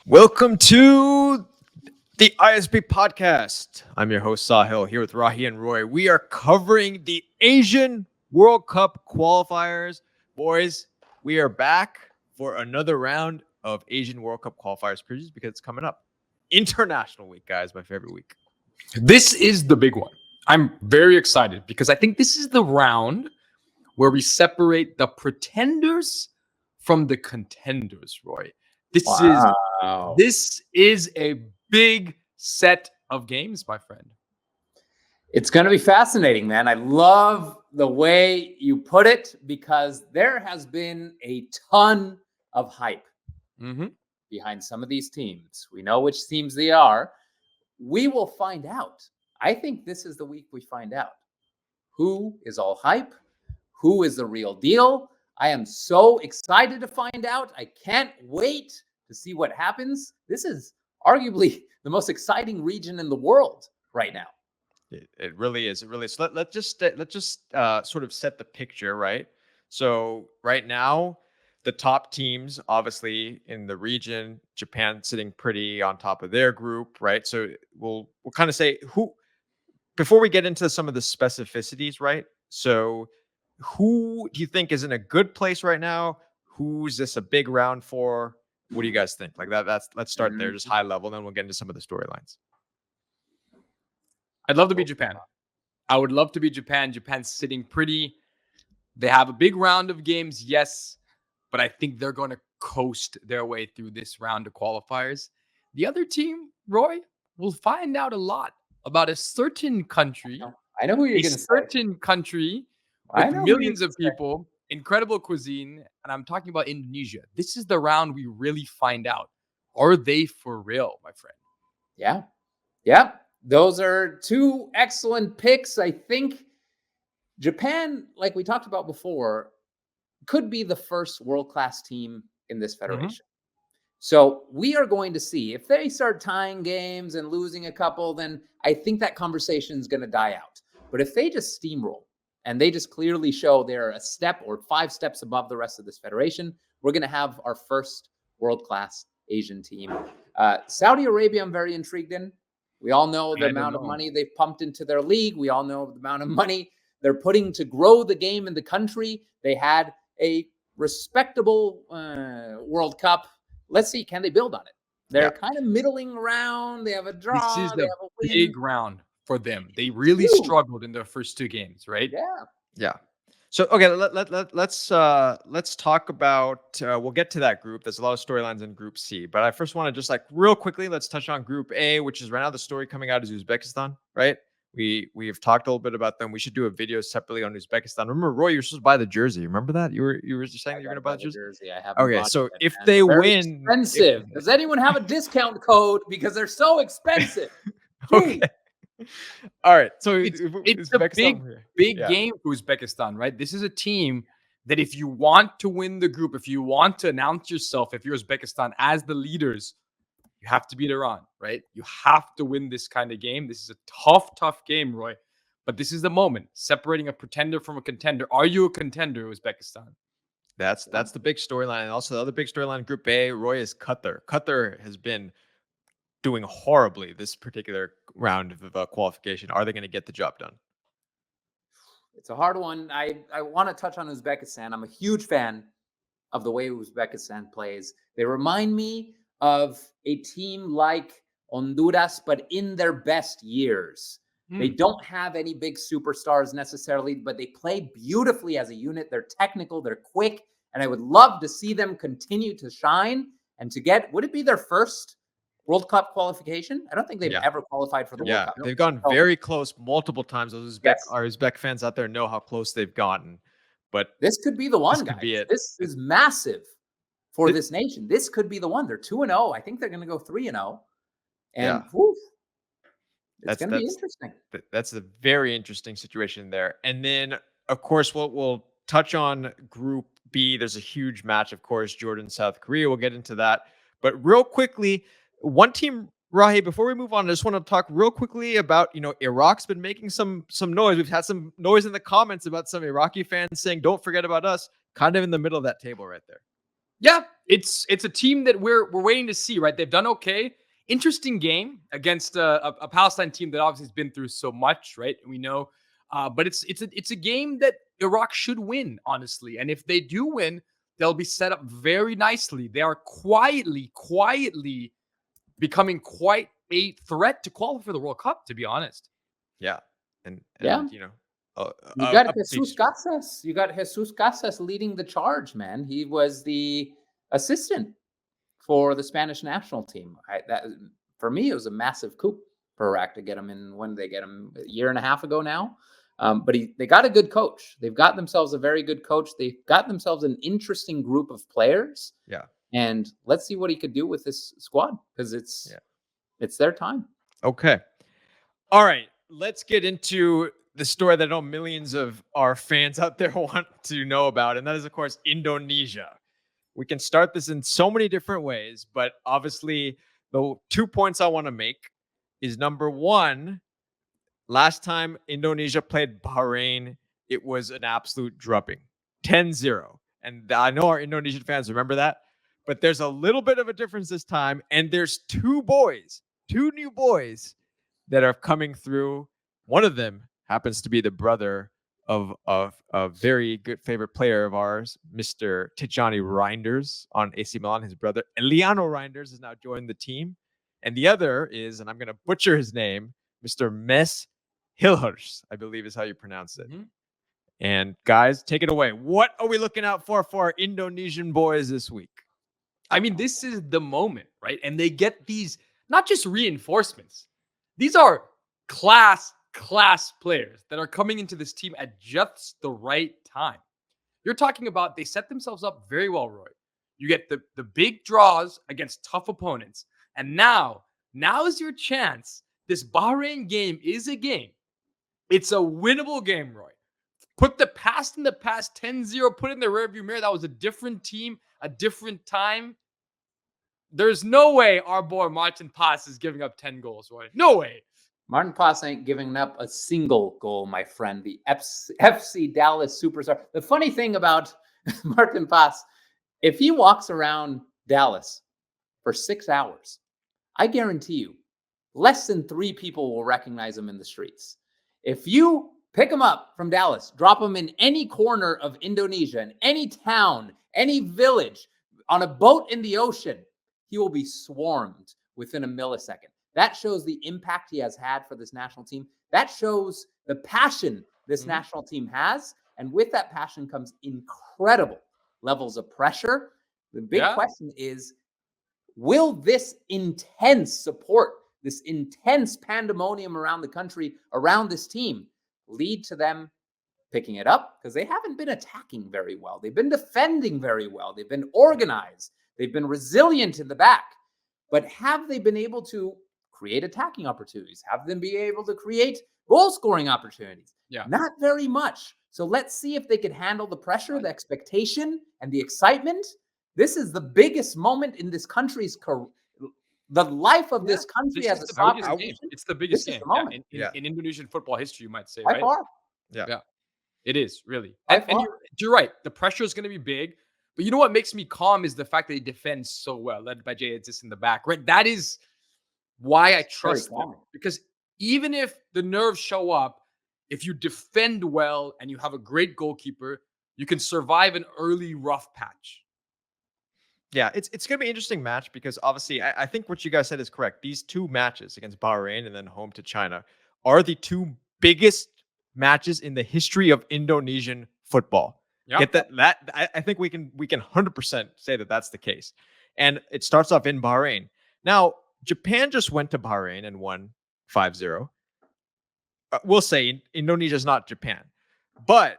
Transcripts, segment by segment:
Welcome to the ISB podcast. I'm your host, Sahil, here with Rahi and Roy. We are covering the Asian World Cup qualifiers. Boys, we are back for another round of Asian World Cup qualifiers previews because it's coming up. International week, guys, my favorite week. This is the big one. I'm very excited because I think this is the round where we separate the pretenders from the contenders, Roy. This is a big set of games, my friend. It's going to be fascinating, man. I love the way you put it because there has been a ton of hype behind some of these teams. We know which teams they are. We will find out. I think this is the week we find out who is all hype, who is the real deal. I am so excited to find out. I can't wait to see what happens. This is arguably the most exciting region in the world right now. It really is. It really is. So let's just sort of set the picture, right? So right now, the top teams, obviously in the region, Japan sitting pretty on top of their group, right? So we'll kind of say who before we get into some of the specificities, right? So who do you think is in a good place right now? Who's this a big round for? What do you guys think? Like let's start there, just high level, then we'll get into some of the storylines. I'd love to be Japan. I would love to be Japan. Japan's sitting pretty. They have a big round of games, yes, but I think they're going to coast their way through this round of qualifiers. The other team, Roy, will find out a lot about a certain country. I know who you're going to say. A certain country with millions of people, incredible cuisine, and I'm talking about Indonesia. This is the round we really find out. Are they for real, my friend? Yeah. Those are two excellent picks. I think Japan, like we talked about before, could be the first world-class team in this federation. So we are going to see if they start tying games and losing a couple, then I think that conversation is going to die out. But if they just steamroll and they just clearly show they're a step or 5 steps above the rest of this federation, we're going to have our first world-class Asian team. Saudi Arabia, I'm very intrigued in. We all know the amount of money they've pumped into their league. We all know the amount of money they're putting to grow the game in the country. They had a respectable World Cup. Let's see, can they build on it? They're kind of middling around. They have a draw. This is the big round for them. They really struggled in their first 2 games, right? Yeah. So okay, let's talk about. We'll get to that group. There's a lot of storylines in Group C, but I first want to just real quickly let's touch on Group A, which is right now the story coming out is Uzbekistan, right? We've talked a little bit about them. We should do a video separately on Uzbekistan. Remember, Roy, you're supposed to buy the jersey. Remember that? You were just saying you're going to buy the jersey. I have. Okay, so if they win, expensive. Does anyone have a discount code because they're so expensive? Okay. All right. So it's a big game for Uzbekistan, right? This is a team that if you want to win the group, if you want to announce yourself, if you're Uzbekistan as the leaders, you have to beat Iran, right? You have to win this kind of game. This is a tough game, Roy. But this is the moment, separating a pretender from a contender. Are you a contender, Uzbekistan? That's the big storyline. And also the other big storyline in Group A, Roy, is Qatar. Qatar has been doing horribly this particular round of qualification. Are they going to get the job done? It's a hard one. I want to touch on Uzbekistan. I'm a huge fan of the way Uzbekistan plays. They remind me of a team like Honduras, but in their best years. They don't have any big superstars necessarily, but they play beautifully as a unit. They're technical, they're quick, and I would love to see them continue to shine and to get, would it be their first World Cup qualification? I don't think they've ever qualified for the World Cup. They've gone very close multiple times. Those Uzbek fans out there know how close they've gotten. But this could be the one, guys. This is massive for this nation. This could be the one. They're 2-0. I think they're going to go 3-0. And it's going to be interesting. That's a very interesting situation there. And then, of course, we'll touch on Group B. There's a huge match, of course, Jordan, South Korea. We'll get into that. But real quickly, one team, Rahi, before we move on, I just want to talk real quickly about, Iraq's been making some noise. We've had some noise in the comments about some Iraqi fans saying, don't forget about us, kind of in the middle of that table right there. Yeah, It's a team that we're waiting to see, right? They've done okay. Interesting game against a Palestine team that obviously has been through so much, right? And we know, but it's a game that Iraq should win, honestly. And if they do win, they'll be set up very nicely. They are quietly becoming quite a threat to qualify for the World Cup, to be honest. Yeah, and Yeah. you know, You got Jesus Casas. You got Jesus Casas leading the charge, man. He was the assistant for the Spanish national team. That for me, it was a massive coup for Iraq to get him in. When did they get him? A year and a half ago now. But they got a good coach. They've got themselves a very good coach. They've got themselves an interesting group of players. Yeah. And let's see what he could do with this squad, because it's their time. Okay. All right. Let's get into the story that I know millions of our fans out there want to know about. And that is, of course, Indonesia. We can start this in so many different ways, but obviously the 2 points I want to make is, number one, last time Indonesia played Bahrain, it was an absolute drubbing, 10-0. And I know our Indonesian fans remember that, but there's a little bit of a difference this time. And there's two new boys that are coming through. One of them happens to be the brother of a very good favorite player of ours, Mr. Tijjani Reinders on AC Milan. His brother, Eliano Reinders, has now joined the team. And the other is, and I'm going to butcher his name, Mr. Mes Hilhers, I believe is how you pronounce it. Mm-hmm. And guys, take it away. What are we looking out for our Indonesian boys this week? I mean, this is the moment, right? And they get these, not just reinforcements. These are class players that are coming into this team at just the right time. You're talking about, they set themselves up very well, Roy. You get the big draws against tough opponents. And now is your chance. This Bahrain game is a game. It's a winnable game, Roy. Put the past in the past, 10-0, put it in the rearview mirror. That was a different team, a different time. There's no way our boy Martin Pass is giving up 10 goals, Roy. No way. Martin Pass ain't giving up a single goal, my friend. The FC Dallas superstar. The funny thing about Martin Pass, if he walks around Dallas for 6 hours, I guarantee you, less than 3 people will recognize him in the streets. If you pick him up from Dallas, drop him in any corner of Indonesia, in any town, any village, on a boat in the ocean, he will be swarmed within a millisecond. That shows the impact he has had for this national team. That shows the passion this national team has. And with that passion comes incredible levels of pressure. The big question is, will this intense support, this intense pandemonium around the country, around this team, lead to them picking it up? Because they haven't been attacking very well. They've been defending very well. They've been organized. They've been resilient in the back. But have they been able to create attacking opportunities? Have them be able to create goal-scoring opportunities? Yeah. Not very much. So let's see if they could handle the pressure, the expectation, and the excitement. This is the biggest moment in this country's career. The life of this country as a soccer game. It's the biggest game in Indonesian football history, you might say, by right? far. Yeah. It is, really. And you're right. The pressure is going to be big. But you know what makes me calm is the fact that he defends so well, led by Jay Aziz in the back, right? That is why I trust him. Because even if the nerves show up, if you defend well and you have a great goalkeeper, you can survive an early rough patch. Yeah, it's going to be an interesting match because obviously I think what you guys said is correct. These two matches against Bahrain and then home to China are the two biggest matches in the history of Indonesian football. Yep. Get that I think we can 100% say that that's the case. And it starts off in Bahrain. Now, Japan just went to Bahrain and won 5-0. We'll say Indonesia is not Japan. But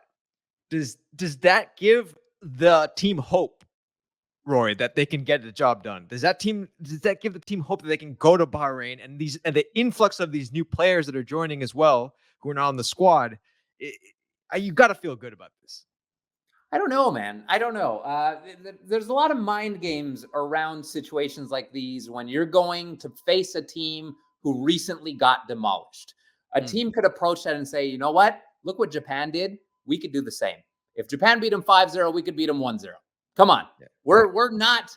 does that give the team hope, Roy, that they can get the job done? Does that give the team hope that they can go to Bahrain and the influx of these new players that are joining as well, who are not on the squad? You got to feel good about this. I don't know, man. I don't know. There's a lot of mind games around situations like these when you're going to face a team who recently got demolished. A team could approach that and say, you know what? Look what Japan did. We could do the same. If Japan beat them 5-0, we could beat them 1-0. Come on. Yeah. We're not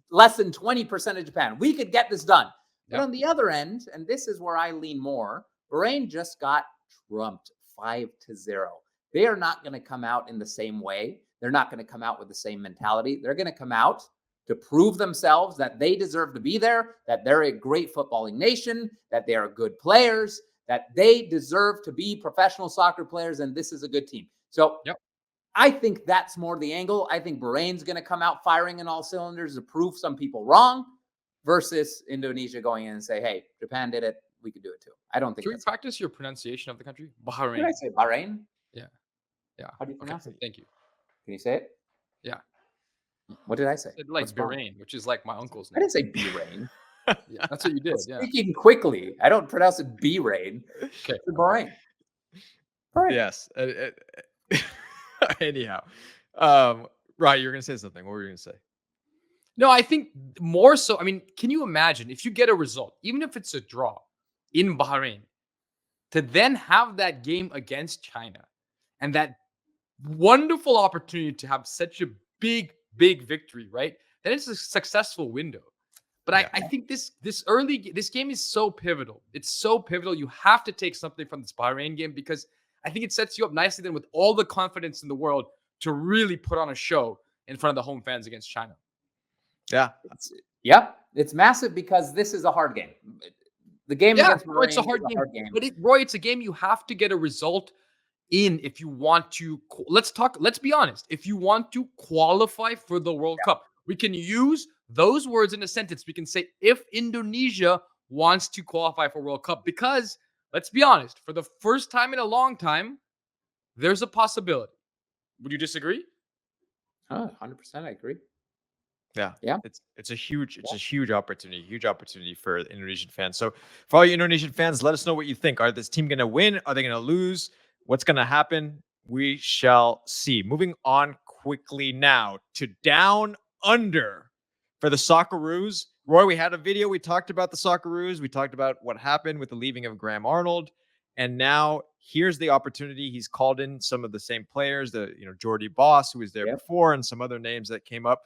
less than 20% of Japan. We could get this done. But on the other end, and this is where I lean more, Bahrain just got trumped 5-0. They are not going to come out in the same way. They're not going to come out with the same mentality. They're going to come out to prove themselves that they deserve to be there, that they're a great footballing nation, that they are good players, that they deserve to be professional soccer players, and this is a good team. So I think that's more the angle. I think Bahrain's going to come out firing in all cylinders to prove some people wrong versus Indonesia going in and say, hey, Japan did it. We could do it too. I don't think Can we practice your pronunciation of the country? Bahrain. Did I say Bahrain? Yeah. How do you pronounce it? Thank you. Can you say it? Yeah. What did I say? It's like Bahrain, which is like my uncle's name. I didn't say Bahrain. Yeah, that's what you did. Yeah. Speaking quickly, I don't pronounce it Bahrain. Okay. It's Bahrain. Yes. Anyhow, right, you're gonna say something. What were you gonna say? No, I think more so. I mean, can you imagine if you get a result, even if it's a draw in Bahrain, to then have that game against China and that wonderful opportunity to have such a big victory, right? Then it's a successful window. But I think this game is so pivotal. It's so pivotal. You have to take something from this Bahrain game because I think it sets you up nicely then with all the confidence in the world to really put on a show in front of the home fans against China. Yeah. It's massive because this is a hard game. The game against Bahrain it's a hard game. But Roy, it's a game you have to get a result in if you want to. Let's be honest. If you want to qualify for the World Cup, we can use those words in a sentence. We can say if Indonesia wants to qualify for World Cup, because let's be honest, for the first time in a long time, there's a possibility. Would you disagree? 100%, I agree. Yeah. It's a huge opportunity for Indonesian fans. So for all you Indonesian fans, let us know what you think. Are this team going to win? Are they going to lose? What's going to happen? We shall see. Moving on quickly now to Down Under for the Socceroos. Roy, we had a video. We talked about the Socceroos. We talked about what happened with the leaving of Graham Arnold. And now here's the opportunity. He's called in some of the same players, Jordi Boss, who was there before, and some other names that came up.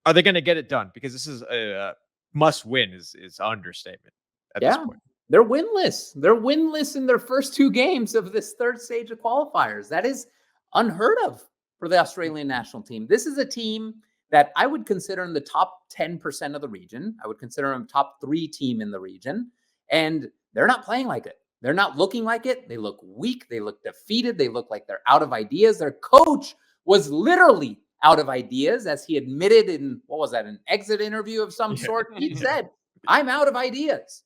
Are they going to get it done? Because this is a must win is understatement at this point. They're winless. They're winless in their first 2 games of this third stage of qualifiers. That is unheard of for the Australian national team. This is a team that I would consider in the top 10% of the region. I would consider them top 3 team in the region. And they're not playing like it. They're not looking like it. They look weak. They look defeated. They look like they're out of ideas. Their coach was literally out of ideas, as he admitted in, an exit interview of some sort. He said, I'm out of ideas.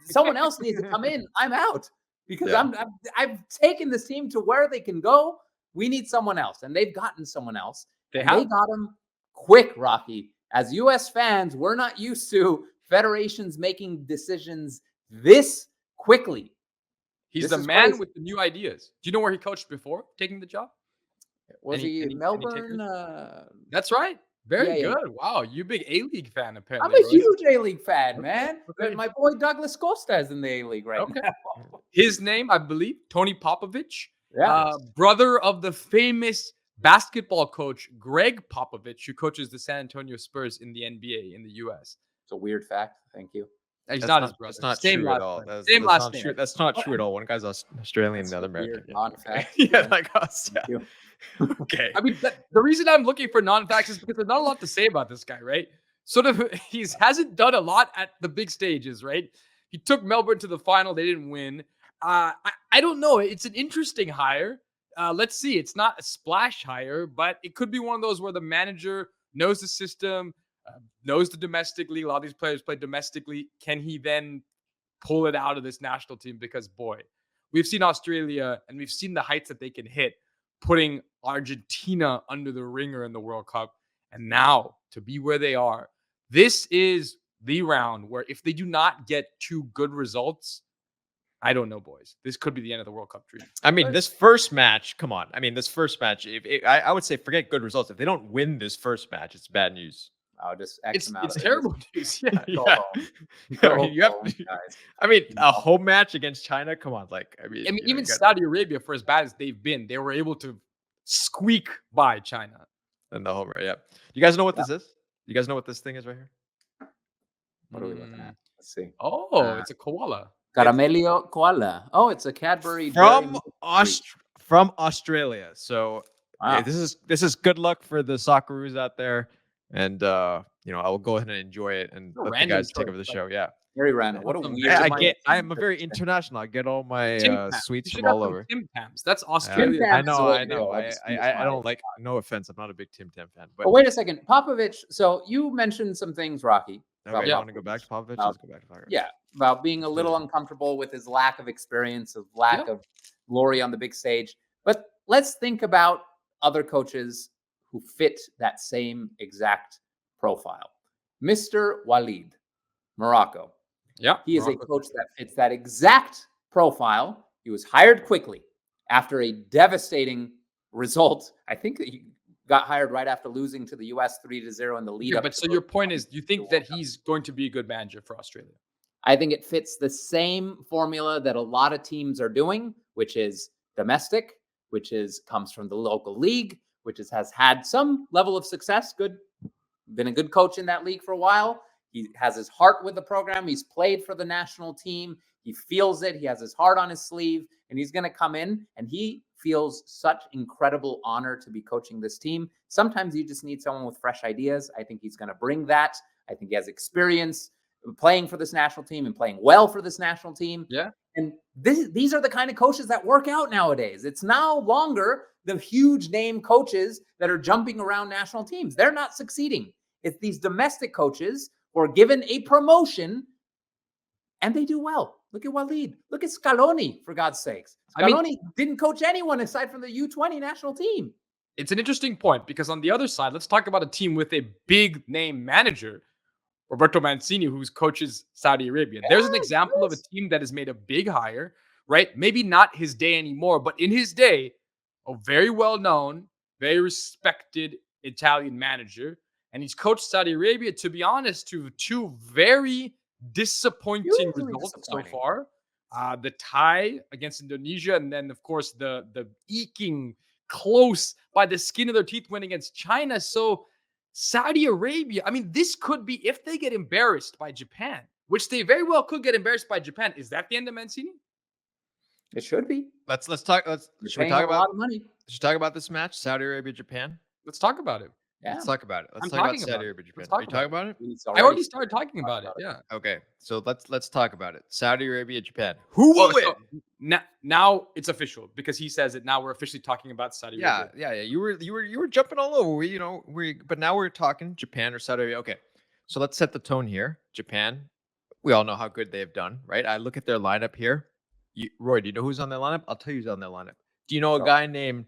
Someone else needs to come in. I'm out because I've taken this team to where they can go. We need someone else. And they've gotten someone else. They got him quick, Rocky. As U.S. fans, we're not used to federations making decisions this quickly. He's the man with the new ideas. Do you know where he coached before taking the job? Was he in Melbourne? That's right. Very good. Yeah. Wow, you big A-League fan, apparently. I'm a huge A-League fan, man. Okay. My boy Douglas Costa is in the A-League right now. His name, I believe, Tony Popovich, brother of the famous basketball coach Greg Popovich, who coaches the San Antonio Spurs in the NBA in the U.S. It's a weird fact. Thank you. He's not his brother. That's not true at all. Same last name. That's not true at all. One guy's Australian, the other American. Non-fact. Like us. Yeah. Okay. I mean, the reason I'm looking for non-facts is because there's not a lot to say about this guy, right? Sort of, he hasn't done a lot at the big stages, right? He took Melbourne to the final. They didn't win. I don't know. It's an interesting hire. Let's see. It's not a splash hire, but it could be one of those where the manager knows the system, knows the domestic league. A lot of these players play domestically. Can he then pull it out of this national team? Because, boy, we've seen Australia and we've seen the heights that they can hit, putting Argentina under the ringer in the World Cup. And now to be where they are, this is the round where if they do not get 2 good results, I don't know, boys. This could be the end of the World Cup dream. I mean, this first match, come on. I mean, this first match, I would say forget good results. If they don't win this first match, it's bad news. I'll just X them out. It's terrible news. Yeah. I mean, a home match against China. Come on, even Saudi Arabia, for as bad as they've been, they were able to squeak by China. And the home run. Yeah. You guys know what this is? You guys know what this thing is right here? What are we looking at? Let's see. Oh, it's a koala. Caramelio koala. Oh, it's a Cadbury From Dairy Milk. from Australia. So Wow. this is good luck for the Socceroos out there. And I will go ahead and enjoy it and let the guys take over the show. Yeah. Very random. What a weird. I am a very international. I get all my sweets from all over. Tim Tams. That's Australia. Tim Tams. I know. I don't like. No offense. I'm not a big Tim Tam fan. But wait a second, Popovich. So you mentioned some things, Rocky. Okay, you want to go back to Popovich? Let's go back to Popovich. Yeah, about being a little uncomfortable with his lack of experience, his lack of glory on the big stage. But let's think about other coaches who fit that same exact profile. Mr. Walid, Morocco. Yeah, he is a coach that fits that exact profile. He was hired quickly after a devastating result. I think that he got hired right after losing to the US 3-0 in the lead up. But so your point is, you think that he's going to be a good manager for Australia? I think it fits the same formula that a lot of teams are doing, which is domestic, which comes from the local league, which has had some level of success. Been a good coach in that league for a while. He has his heart with the program. He's played for the national team. He feels it. He has his heart on his sleeve, and he's going to come in, and he feels such incredible honor to be coaching this team. Sometimes you just need someone with fresh ideas. I think he's going to bring that. I think he has experience playing for this national team and playing well for this national team. Yeah. And these are the kind of coaches that work out nowadays. It's no longer the huge name coaches that are jumping around national teams. They're not succeeding. It's these domestic coaches who are given a promotion and they do well. Look at Walid. Look at Scaloni, for God's sakes. Scaloni didn't coach anyone aside from the U20 national team. It's an interesting point because on the other side, let's talk about a team with a big name manager, Roberto Mancini, who coaches Saudi Arabia. There's an example of a team that has made a big hire, right? Maybe not his day anymore, but in his day, a very well-known, very respected Italian manager. And he's coached Saudi Arabia, to be honest, to two very disappointing results so far. The tie against Indonesia, and then, of course, the eking close by the skin of their teeth win against China. So Saudi Arabia, I mean, this could be, if they get embarrassed by Japan, which they very well could get embarrassed by Japan. Is that the end of Mancini? It should be. Let's talk. Should we talk about a lot of money? Should we talk about this match, Saudi Arabia, Japan? Let's talk about it. Yeah. Let's talk about it. Let's talk about Saudi Arabia, Japan. Are you talking about it? I already started talking about it. Yeah. Okay. So let's talk about it. Saudi Arabia, Japan. Who will win? So now it's official because he says it. Now we're officially talking about Saudi Arabia. Yeah. You were jumping all over. But now we're talking Japan or Saudi Arabia. Okay. So let's set the tone here. Japan. We all know how good they've done, right? I look at their lineup here. Roy, do you know who's on their lineup? I'll tell you who's on their lineup. Do you know a guy named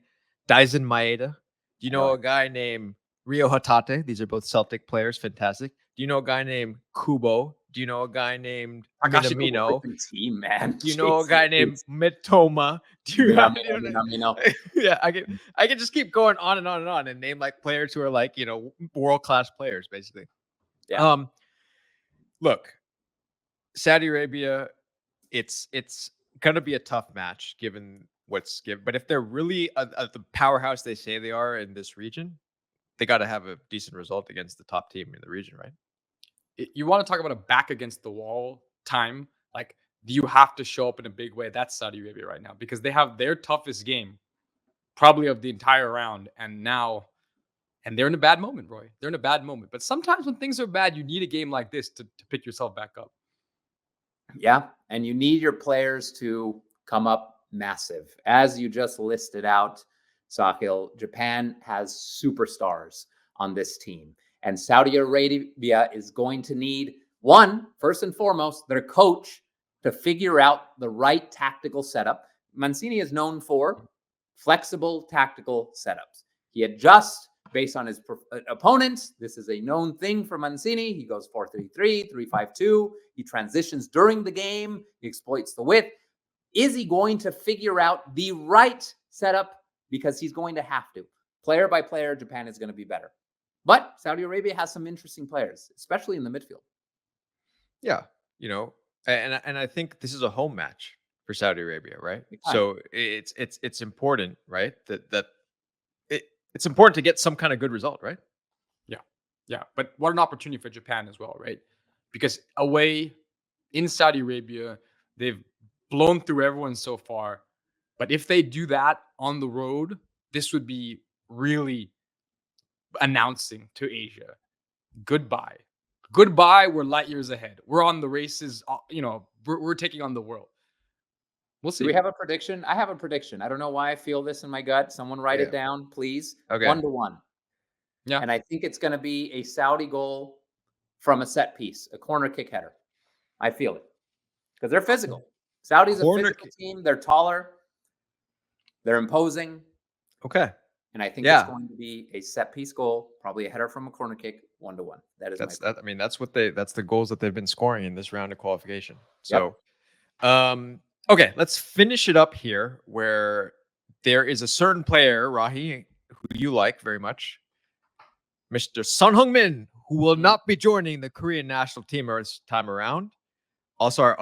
Daisen Maeda? Do you know a guy named Rio Hatate? These are both Celtic players. Fantastic. Do you know a guy named Kubo? Do you know a guy named Minamino? Team, man. Do you know a guy named Mitoma? Do you have Minamino? Yeah, I can just keep going on and on and on and name like players who are like, world-class players, basically. Yeah. Look, Saudi Arabia, it's gonna be a tough match given what's given. But if they're really the powerhouse they say they are in this region, they got to have a decent result against the top team in the region, right? You want to talk about a back against the wall time? Like, do you have to show up in a big way? That's Saudi Arabia right now because they have their toughest game probably of the entire round. And they're in a bad moment, Roy. They're in a bad moment. But sometimes when things are bad, you need a game like this to pick yourself back up. Yeah. And you need your players to come up massive. As you just listed out, Sahil, Japan has superstars on this team. And Saudi Arabia is going to need, first and foremost, their coach to figure out the right tactical setup. Mancini is known for flexible tactical setups. He adjusts based on his opponents. This is a known thing for Mancini. He goes 4-3-3, 3-5-2. He transitions during the game. He exploits the width. Is he going to figure out the right setup? Because he's going to have to. Player by player, Japan is going to be better. But Saudi Arabia has some interesting players, especially in the midfield. Yeah, and I think this is a home match for Saudi Arabia, right? So it's important, right? That it's important to get some kind of good result, right? Yeah. But what an opportunity for Japan as well, right? Because away in Saudi Arabia, they've blown through everyone so far. But if they do that on the road, this would be really announcing to Asia, goodbye. Goodbye, we're light years ahead. We're on the races, we're taking on the world. We'll see. Do we have a prediction? I have a prediction. I don't know why I feel this in my gut. Someone write it down, please. Okay. 1-1. Yeah. And I think it's going to be a Saudi goal from a set piece, a corner kick header. I feel it. Because they're physical. Saudi's a physical team. They're taller. They're imposing. Okay. And I think it's going to be a set piece goal, probably a header from a corner kick, 1-1. That's the goals that they've been scoring in this round of qualification. So, okay, let's finish it up here where there is a certain player, Rahi, who you like very much, Mr. Son Heung-min, who will not be joining the Korean national team this time around. Also, our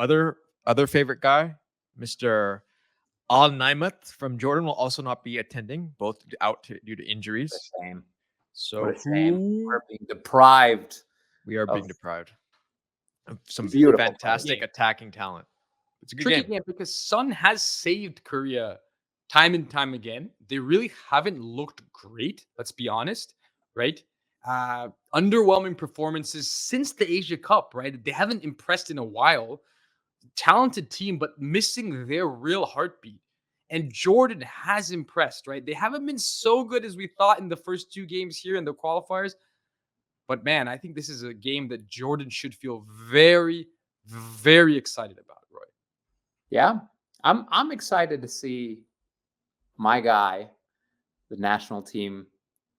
other favorite guy, Mr. Al Naimat from Jordan, will also not be attending, both out due to injuries. What a shame. So what a shame. We're being deprived. We are being deprived of some beautiful fantastic attacking talent. It's a good game because Son has saved Korea time and time again. They really haven't looked great, let's be honest, right? Underwhelming performances since the Asia Cup, right? They haven't impressed in a while. Talented team, but missing their real heartbeat. And Jordan has impressed, right? They haven't been so good as we thought in the first 2 games here in the qualifiers. But man, I think this is a game that Jordan should feel very, very excited about, Roy. Yeah, I'm excited to see my guy, the national team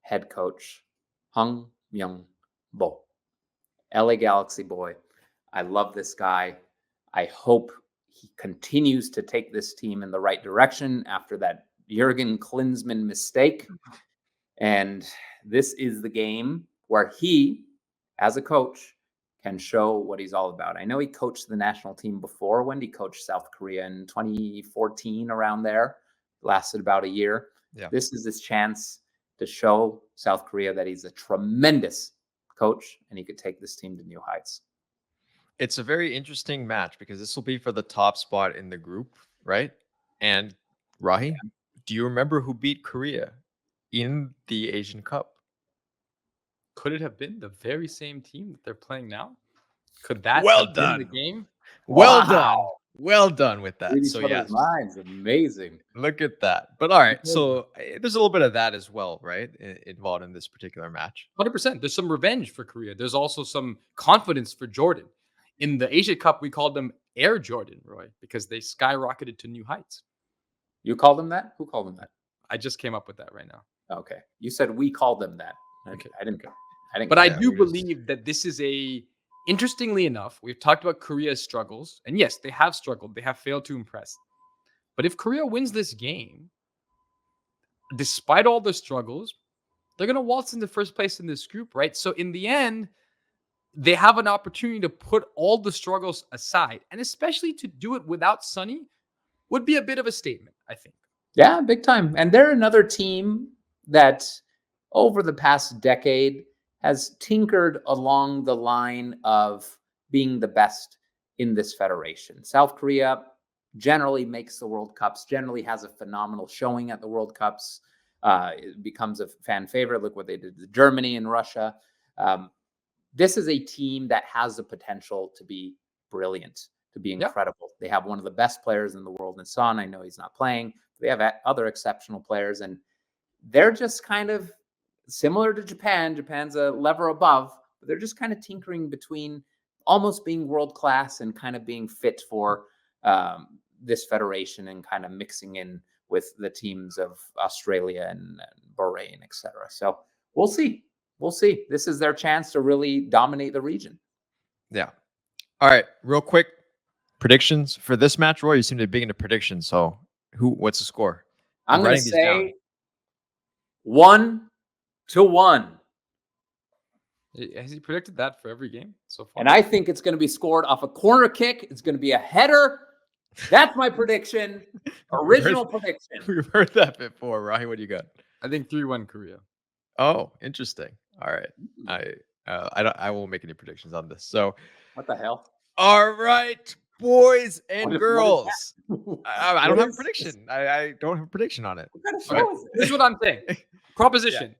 head coach, Hung Myung-bo, LA Galaxy boy. I love this guy. I hope he continues to take this team in the right direction after that Jurgen Klinsmann mistake. And this is the game where he, as a coach, can show what he's all about. I know he coached the national team before. When did he coach South Korea? In 2014, around there. Lasted about a year. Yeah. This is his chance to show South Korea that he's a tremendous coach and he could take this team to new heights. It's a very interesting match because this will be for the top spot in the group, right? And Rahi, do you remember who beat Korea in the Asian Cup? Could it have been the very same team that they're playing now? Could that have been the game? Well done. Well done with that. So yes, minds amazing. Look at that. But all right, so there's a little bit of that as well, right? Involved in this particular match. 100%. There's some revenge for Korea. There's also some confidence for Jordan. In the Asia Cup, we called them Air Jordan, Roy, because they skyrocketed to new heights. You called them that? Who called them that? I just came up with that right now. Okay. You said we called them that. Okay. I didn't. But I do believe that this is interestingly enough, we've talked about Korea's struggles. And yes, they have struggled. They have failed to impress. But if Korea wins this game, despite all the struggles, they're going to waltz into first place in this group, right? So in the end, they have an opportunity to put all the struggles aside. And especially to do it without Sonny would be a bit of a statement, I think. Yeah, big time. And they're another team that over the past decade has tinkered along the line of being the best in this federation. South Korea generally makes the World Cups, generally has a phenomenal showing at the World Cups. It becomes a fan favorite. Look what they did to Germany and Russia. This is a team that has the potential to be brilliant, to be incredible. They have one of the best players in the world in Son. I know he's not playing. They have other exceptional players, and they're just kind of similar to Japan. Japan's a level above, but they're just kind of tinkering between almost being world-class and kind of being fit for this federation and kind of mixing in with the teams of Australia and Bahrain, etc. So we'll see. We'll see. This is their chance to really dominate the region. Yeah. All right. Real quick predictions for this match, Roy. You seem to be big into predictions. So what's the score? I'm going to say 1-1. Has he predicted that for every game so far? And I think it's going to be scored off a corner kick. It's going to be a header. That's my prediction. Original prediction. We've heard that before, Rahi. What do you got? I think 3-1 Korea. Oh, interesting. All right. I won't make any predictions on this. So, What the hell? all right, boys and What is girls. I don't What have a is this? prediction. I don't have a prediction on it. What kind of Okay. show is This this? is what I'm saying. Proposition.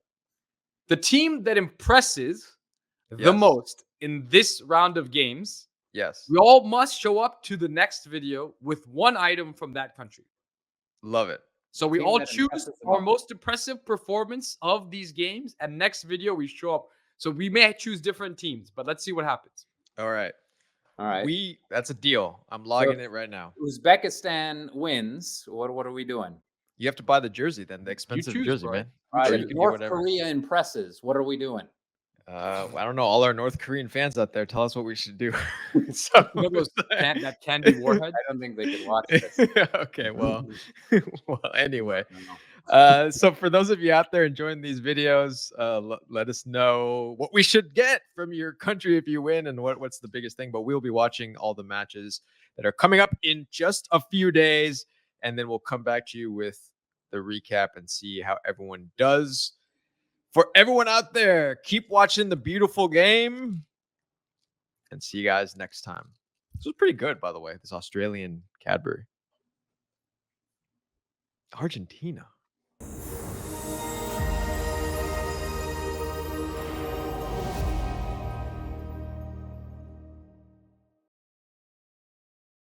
The team that impresses the Yes. most in this round of games, Yes. we all must show up to the next video with one item from that country. Love it. So we Team all that choose impresses the our most. most impressive performance of these games, and next video we show up. So we may choose different teams, but let's see what happens. All right. All right. That's a deal. I'm logging it right now. Uzbekistan wins. What are we doing? You have to buy the jersey then, the expensive choose, jersey, bro. man. All right. Or If you can get North whatever. Korea impresses, what are we doing? I don't know. All our North Korean fans out there, tell us what we should do. So, You know those that candy warhead? I don't think they could watch this. okay, well, anyway. I don't know. So for those of you out there enjoying these videos, let us know what we should get from your country if you win, and what's the biggest thing. But we'll be watching all the matches that are coming up in just a few days, and then we'll come back to you with the recap and see how everyone does. For everyone out there, keep watching the beautiful game, and see you guys next time. This was pretty good, by the way, this Australian Cadbury. Argentina.